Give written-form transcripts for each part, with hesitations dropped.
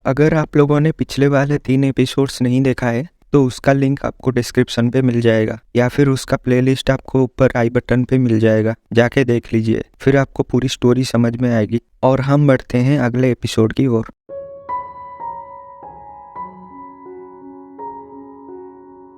अगर आप लोगों ने पिछले वाले 3 एपिसोड्स नहीं देखा है तो उसका लिंक आपको डिस्क्रिप्शन पे मिल जाएगा या फिर उसका प्लेलिस्ट आपको ऊपर आई बटन पे मिल जाएगा, जाके देख लीजिए। फिर आपको पूरी स्टोरी समझ में आएगी। और हम बढ़ते हैं अगले एपिसोड की ओर।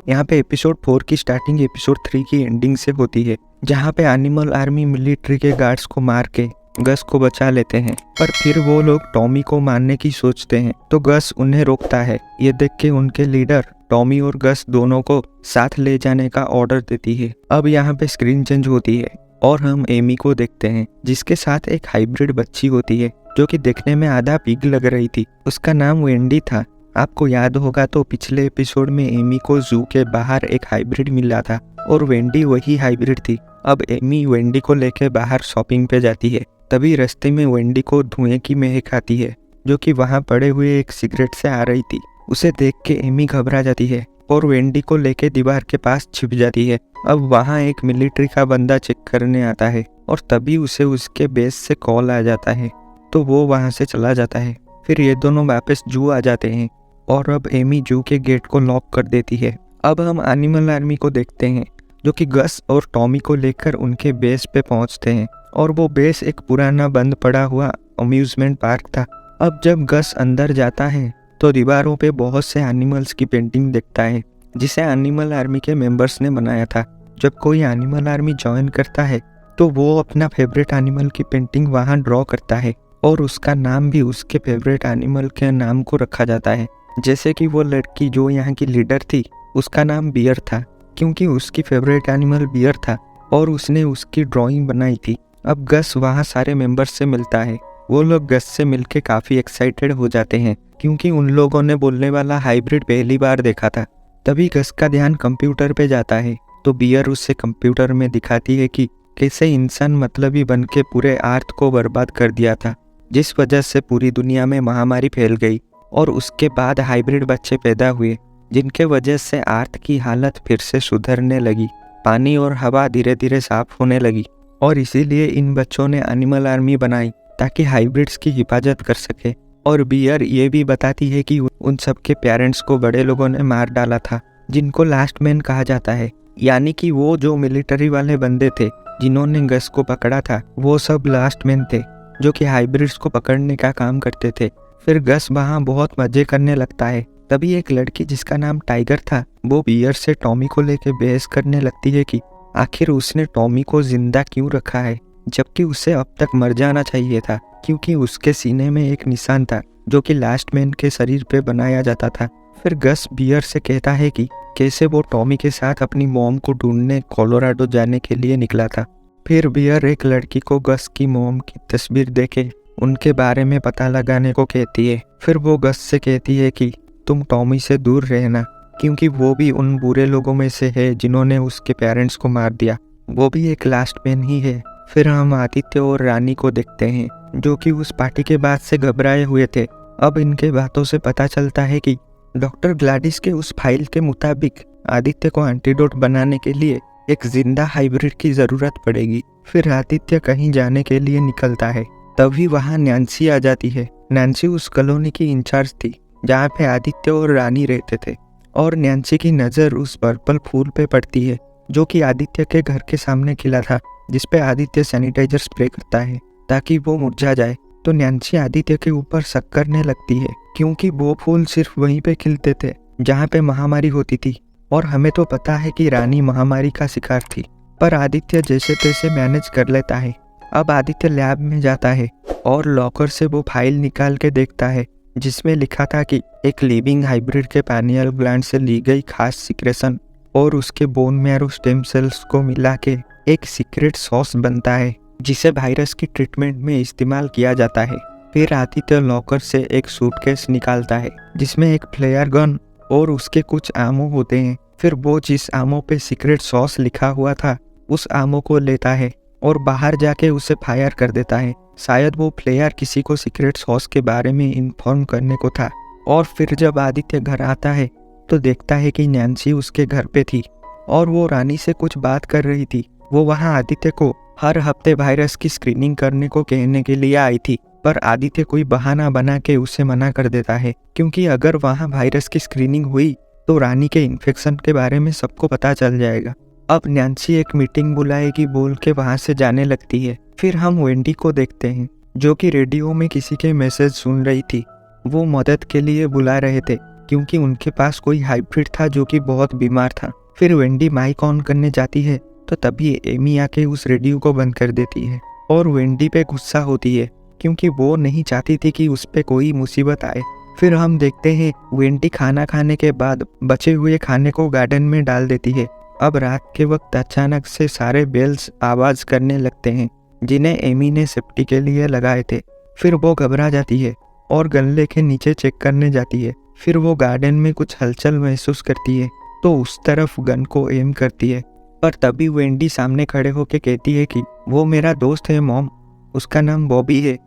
यहाँ पे एपिसोड 4 की स्टार्टिंग एपिसोड 3 की एंडिंग से होती है, जहाँ पे एनिमल आर्मी मिलिट्री के गार्ड्स को मार के गस को बचा लेते हैं। पर फिर वो लोग टॉमी को मारने की सोचते हैं तो गस उन्हें रोकता है। ये देख के उनके लीडर टॉमी और गस दोनों को साथ ले जाने का ऑर्डर देती है। अब यहाँ पे स्क्रीन चेंज होती है और हम एमी को देखते हैं, जिसके साथ एक हाइब्रिड बच्ची होती है जो कि देखने में आधा पिग लग रही थी। उसका नाम वेंडी था। आपको याद होगा तो पिछले एपिसोड में एमी को जू के बाहर एक हाइब्रिड मिला था और वेंडी वही हाइब्रिड थी। अब एमी वेंडी को लेकर बाहर शॉपिंग पे जाती है। तभी रास्ते में वेंडी को धुएं की महक आती है जो कि वहाँ पड़े हुए एक सिगरेट से आ रही थी। उसे देख के एमी घबरा जाती है और वेंडी को लेके दीवार के पास छिप जाती है। अब वहाँ एक मिलिट्री का बंदा चेक करने आता है और तभी उसे उसके बेस से कॉल आ जाता है तो वो वहाँ से चला जाता है। फिर ये दोनों वापस जू आ जाते हैं और अब एमी जू के गेट को लॉक कर देती है। अब हम एनिमल आर्मी को देखते हैं जो कि गस और टॉमी को लेकर उनके बेस पे पहुंचते हैं और वो बेस एक पुराना बंद पड़ा हुआ अम्यूजमेंट पार्क था। अब जब गस अंदर जाता है तो दीवारों पे बहुत से एनिमल्स की पेंटिंग देखता है जिसे एनिमल आर्मी के मेंबर्स ने बनाया था। जब कोई एनिमल आर्मी ज्वाइन करता है तो वो अपना फेवरेट एनिमल की पेंटिंग वहाँ ड्रॉ करता है और उसका नाम भी उसके फेवरेट एनिमल के नाम को रखा जाता है। जैसे कि वो लड़की जो यहाँ की लीडर थी उसका नाम बियर था क्योंकि उसकी फेवरेट एनिमल बियर था और उसने उसकी ड्राइंग बनाई थी। अब गस वहाँ सारे मेंबर्स से मिलता है। वो लोग गस से मिलके काफ़ी एक्साइटेड हो जाते हैं क्योंकि उन लोगों ने बोलने वाला हाइब्रिड पहली बार देखा था। तभी गस का ध्यान कंप्यूटर पे जाता है तो बियर उससे कंप्यूटर में दिखाती है कि कैसे इंसान मतलबी बन के पूरे अर्थ को बर्बाद कर दिया था, जिस वजह से पूरी दुनिया में महामारी फैल गई और उसके बाद हाइब्रिड बच्चे पैदा हुए जिनके वजह से अर्थ की हालत फिर से सुधरने लगी। पानी और हवा धीरे धीरे साफ होने लगी और इसीलिए इन बच्चों ने एनिमल आर्मी बनाई ताकि हाइब्रिड्स की हिफाजत कर सके। और बियर ये भी बताती है कि उन सब के पेरेंट्स को बड़े लोगों ने मार डाला था जिनको लास्ट मैन कहा जाता है, यानी कि वो जो मिलिट्री वाले बंदे थे जिन्होंने गस को पकड़ा था वो सब लास्ट मैन थे जो कि हाइब्रिड्स को पकड़ने का काम करते थे। फिर गस वहाँ बहुत मजे करने लगता है। तभी एक लड़की जिसका नाम टाइगर था वो बियर से टॉमी को लेके बहस करने लगती है कि आखिर उसने टॉमी को जिंदा क्यों रखा है जबकि उसे अब तक मर जाना चाहिए था, क्योंकि उसके सीने में एक निशान था जो कि लास्ट मैन के शरीर पे बनाया जाता था। फिर गस बियर से कहता है कि कैसे वो टॉमी के साथ अपनी मॉम को ढूंढने कोलोराडो जाने के लिए निकला था। फिर बियर एक लड़की को गस की मॉम की तस्वीर देके उनके बारे में पता लगाने को कहती है। फिर वो गस से कहती है कि तुम टॉमी से दूर रहना क्योंकि वो भी उन बुरे लोगों में से है जिन्होंने उसके पेरेंट्स को मार दिया, वो भी एक लास्ट मैन ही है। फिर हम आदित्य और रानी को देखते हैं जो कि उस पार्टी के बाद से घबराए हुए थे। अब इनके बातों से पता चलता है कि डॉक्टर ग्लाडिस के उस फाइल के मुताबिक आदित्य को एंटीडोट बनाने के लिए एक जिंदा हाइब्रिड की जरूरत पड़ेगी। फिर आदित्य कहीं जाने के लिए निकलता है। तभी वहाँ नैन्सी आ जाती है। नैन्सी उस कॉलोनी की इंचार्ज थी जहाँ पे आदित्य और रानी रहते थे और नैन्सी की नज़र उस पर्पल फूल पे पड़ती है जो कि आदित्य के घर के सामने खिला था, जिसपे आदित्य सैनिटाइजर स्प्रे करता है ताकि वो मुरझा जाए। तो नैन्सी आदित्य के ऊपर शक करने लगती है क्योंकि वो फूल सिर्फ वहीं पे खिलते थे जहाँ पे महामारी होती थी और हमें तो पता है कि रानी महामारी का शिकार थी, पर आदित्य जैसे तैसे मैनेज कर लेता है। अब आदित्य लैब में जाता है और लॉकर से वो फाइल निकाल के देखता है जिसमें लिखा था कि एक लिविंग हाइब्रिड के पानियल ग्लैंड से ली गई खास सिक्रेशन और उसके बोन मैरो स्टेम सेल्स को मिला के एक सीक्रेट सॉस बनता है जिसे वायरस की ट्रीटमेंट में इस्तेमाल किया जाता है। फिर आदित्य लॉकर से एक सूटकेस निकालता है जिसमें एक फ्लेयर गन और उसके कुछ आमो होते हैं। फिर वो जिस आमो पे सीक्रेट सॉस लिखा हुआ था उस आमो को लेता है और बाहर जाके उसे फायर कर देता है। शायद वो प्लेयर किसी को सीक्रेट सॉस के बारे में इन्फॉर्म करने को था। और फिर जब आदित्य घर आता है तो देखता है कि नैन्सी उसके घर पे थी और वो रानी से कुछ बात कर रही थी। वो वहाँ आदित्य को हर हफ्ते वायरस की स्क्रीनिंग करने को कहने के लिए आई थी पर आदित्य कोई बहाना बना के उसे मना कर देता है, क्योंकि अगर वहाँ वायरस की स्क्रीनिंग हुई तो रानी के इन्फेक्शन के बारे में सबको पता चल जाएगा। अब नैन्सी एक मीटिंग बुलाएगी बोल के वहाँ से जाने लगती है। फिर हम वेंडी को देखते हैं, जो कि रेडियो में किसी के मैसेज सुन रही थी। वो मदद के लिए बुला रहे थे, क्योंकि उनके पास कोई हाइब्रिड था जो कि बहुत बीमार था। फिर वेंडी माइक ऑन करने जाती है तो तभी एमी आके उस रेडियो को बंद कर देती है और वेंडी पे गुस्सा होती है, क्योंकि वो नहीं चाहती थी कि उस पे कोई मुसीबत आए। फिर हम देखते हैं वेंडी खाना खाने के बाद बचे हुए खाने को गार्डन में डाल देती है। अब रात के वक्त अचानक से सारे बेल्स आवाज करने लगते हैं, जिन्हें एमी ने सेफ्टी के लिए लगाए थे। फिर वो घबरा जाती है और गल्ले के नीचे चेक करने जाती है। फिर वो गार्डन में कुछ हलचल महसूस करती है तो उस तरफ गन को एम करती है, पर तभी वेंडी सामने खड़े होकर कहती है कि वो मेरा दोस्त है मॉम, उसका नाम बॉबी है।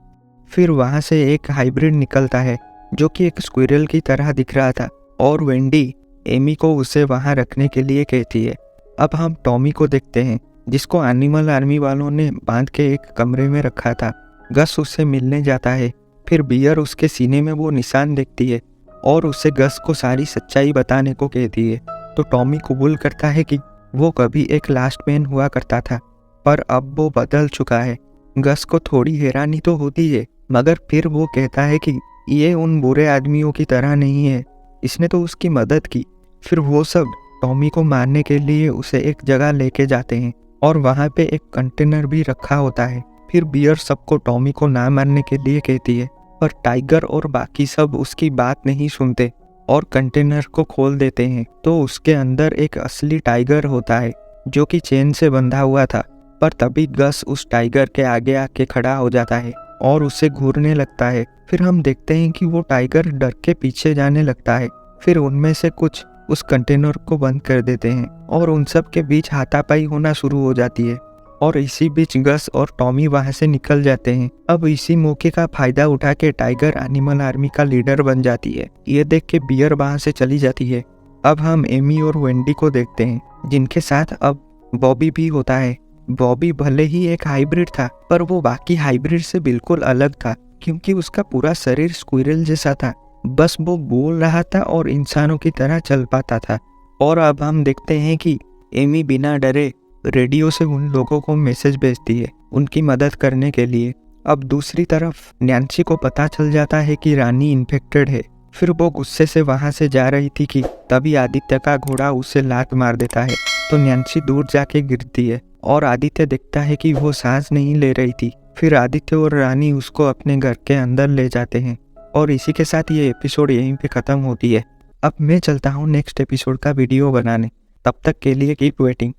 फिर वहाँ से एक हाइब्रिड निकलता है जो कि एक स्क्विरल की तरह दिख रहा था और वेंडी एमी को उसे वहाँ रखने के लिए कहती है। अब हम टॉमी को देखते हैं, जिसको एनिमल आर्मी वालों ने बांध के एक कमरे में रखा था। गस उससे मिलने जाता है। फिर बियर उसके सीने में वो निशान देखती है और उसे गस को सारी सच्चाई बताने को कहती है। तो टॉमी कबूल करता है कि वो कभी एक लास्ट मैन हुआ करता था, पर अब वो बदल चुका है। गस को थोड़ी हैरानी तो होती है, मगर फिर वो कहता है कि ये उन बुरे आदमियों की तरह नहीं है, इसने तो उसकी मदद की। फिर वो सब टॉमी को मारने के लिए उसे एक जगह लेके जाते हैं और वहाँ पे एक कंटेनर भी रखा होता है। फिर बियर सबको टॉमी को ना मारने के लिए कहती है, पर टाइगर और बाकी सब उसकी बात नहीं सुनते और कंटेनर को खोल देते हैं। तो उसके अंदर एक असली टाइगर होता है जो कि चेन से बंधा हुआ था। पर तभी गस उस टाइगर के आगे आके खड़ा हो जाता है और उसे घूरने लगता है। फिर हम देखते हैं कि वो टाइगर डर के पीछे जाने लगता है। फिर उनमें से कुछ उस कंटेनर को बंद कर देते हैं और उन सब के बीच हाथापाई होना शुरू हो जाती है और इसी बीच गस और टॉमी वहां से निकल जाते हैं। अब इसी मौके का फायदा उठा के टाइगर एनिमल आर्मी का लीडर बन जाती है। ये देख के बियर वहां से चली जाती है। अब हम एमी और वेंडी को देखते हैं, जिनके साथ अब बॉबी भी होता है। बॉबी भले ही एक हाइब्रिड था, पर वो बाकी हाइब्रिड से बिल्कुल अलग था, क्योंकि उसका पूरा शरीर स्क्विरल जैसा था। बस वो बोल रहा था और इंसानों की तरह चल पाता था। और अब हम देखते हैं कि एमी बिना डरे रेडियो से उन लोगों को मैसेज भेजती है उनकी मदद करने के लिए। अब दूसरी तरफ नैन्सी को पता चल जाता है कि रानी इन्फेक्टेड है। फिर वो गुस्से से वहां से जा रही थी कि तभी आदित्य का घोड़ा उसे लात मार देता है। तो नैन्सी दूर जाके गिरती है और आदित्य देखता है कि वो सांस नहीं ले रही थी। फिर आदित्य और रानी उसको अपने घर के अंदर ले जाते हैं और इसी के साथ ये एपिसोड यहीं पे ख़त्म होती है। अब मैं चलता हूँ नेक्स्ट एपिसोड का वीडियो बनाने। तब तक के लिए कीप वेटिंग।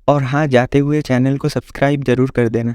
और हाँ, जाते हुए चैनल को सब्सक्राइब जरूर कर देना।